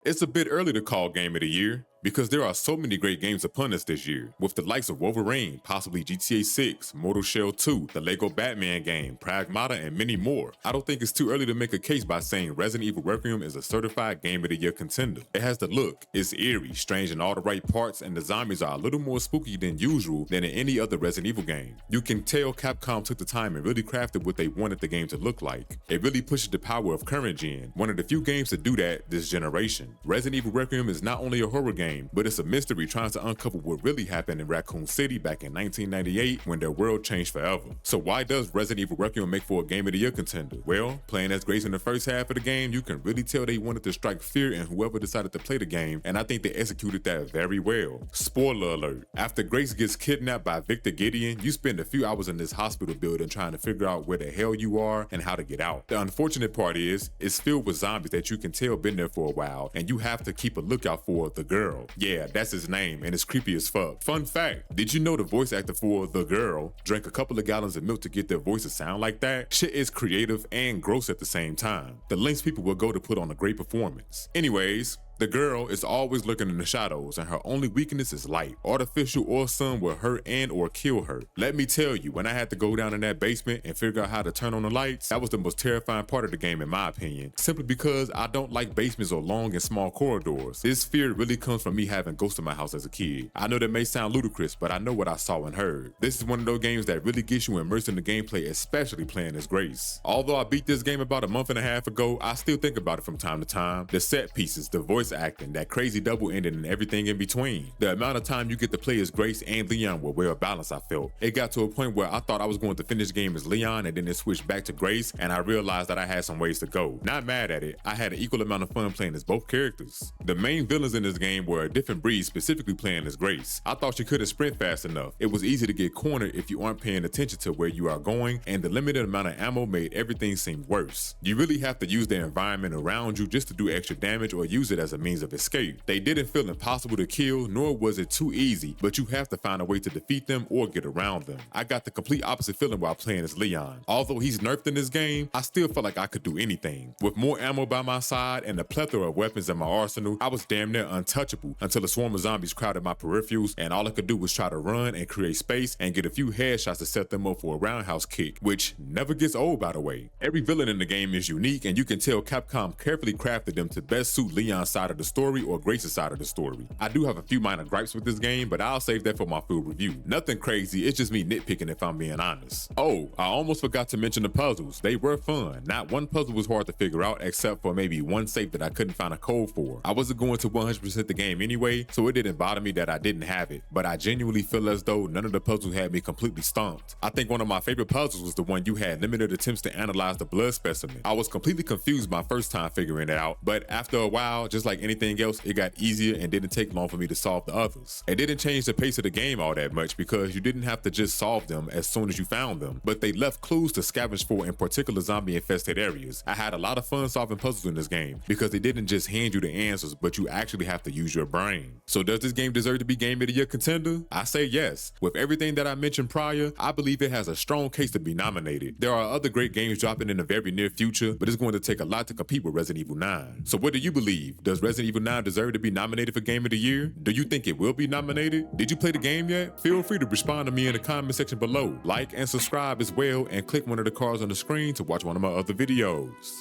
It's a bit early to call Game of the Year because there are so many great games upon us this year, with the likes of Wolverine, possibly GTA 6, Mortal Shell 2, the Lego Batman game, Pragmata, and many more. I don't think it's too early to make a case by saying Resident Evil Requiem is a certified Game of the Year contender. It has the look, it's eerie, strange in all the right parts, and the zombies are a little more spooky than usual than in any other Resident Evil game. You can tell Capcom took the time and really crafted what they wanted the game to look like. It really pushes the power of current gen, one of the few games to do that this generation. Resident Evil Requiem is not only a horror game, but it's a mystery trying to uncover what really happened in Raccoon City back in 1998 when their world changed forever. So why does Resident Evil Requiem make for a Game of the Year contender? Well, playing as Grace in the first half of the game, you can really tell they wanted to strike fear in whoever decided to play the game, and I think they executed that very well. Spoiler alert, after Grace gets kidnapped by Victor Gideon, you spend a few hours in this hospital building trying to figure out where the hell you are and how to get out. The unfortunate part is, it's filled with zombies that you can tell been there for a while, and you have to keep a lookout for the girl. Yeah, that's his name, and it's creepy as fuck. Fun fact, did you know the voice actor for the girl drank a couple of gallons of milk to get their voice to sound like that? Shit is creative and gross at the same time. The lengths people will go to put on a great performance. Anyways, the girl is always lurking in the shadows, and her only weakness is light. Artificial or sun will hurt and or kill her. Let me tell you, when I had to go down in that basement and figure out how to turn on the lights, that was the most terrifying part of the game in my opinion, simply because I don't like basements or long and small corridors. This fear really comes from me having ghosts in my house as a kid. I know that may sound ludicrous, but I know what I saw and heard. This is one of those games that really gets you immersed in the gameplay, especially playing as Grace. Although I beat this game about a month and a half ago, I still think about it from time to time. The set pieces, the voice acting, that crazy double ending, and everything in between. The amount of time you get to play as Grace and Leon were well balanced, I felt. It got to a point where I thought I was going to finish the game as Leon, and then it switched back to Grace, and I realized that I had some ways to go. Not mad at it, I had an equal amount of fun playing as both characters. The main villains in this game were a different breed, specifically playing as Grace. I thought she couldn't sprint fast enough. It was easy to get cornered if you aren't paying attention to where you are going, and the limited amount of ammo made everything seem worse. You really have to use the environment around you just to do extra damage or use it as a means of escape. They didn't feel impossible to kill, nor was it too easy, but you have to find a way to defeat them or get around them. I got the complete opposite feeling while playing as Leon. Although he's nerfed in this game, I still felt like I could do anything. With more ammo by my side and a plethora of weapons in my arsenal, I was damn near untouchable until a swarm of zombies crowded my peripherals, and all I could do was try to run and create space and get a few headshots to set them up for a roundhouse kick, which never gets old, by the way. Every villain in the game is unique, and you can tell Capcom carefully crafted them to best suit Leon's side of the story or Grace's side of the story. I do have a few minor gripes with this game, but I'll save that for my full review. Nothing crazy, it's just me nitpicking if I'm being honest. Oh, I almost forgot to mention the puzzles. They were fun. Not one puzzle was hard to figure out except for maybe one safe that I couldn't find a code for. I wasn't going to 100% the game anyway, so it didn't bother me that I didn't have it, but I genuinely feel as though none of the puzzles had me completely stumped. I think one of my favorite puzzles was the one you had limited attempts to analyze the blood specimen. I was completely confused my first time figuring it out, but after a while, just like anything else, it got easier and didn't take long for me to solve the others. It didn't change the pace of the game all that much because you didn't have to just solve them as soon as you found them, but they left clues to scavenge for in particular zombie infested areas. I had a lot of fun solving puzzles in this game because they didn't just hand you the answers, but you actually have to use your brain. So does this game deserve to be Game of the Year contender? I say yes. With everything that I mentioned prior, I believe it has a strong case to be nominated. There are other great games dropping in the very near future, but it's going to take a lot to compete with Resident Evil 9. So what do you believe? Does Resident Evil 9 deserve to be nominated for Game of the Year? Do you think it will be nominated? Did you play the game yet? Feel free to respond to me in the comment section below. Like and subscribe as well, and click one of the cards on the screen to watch one of my other videos.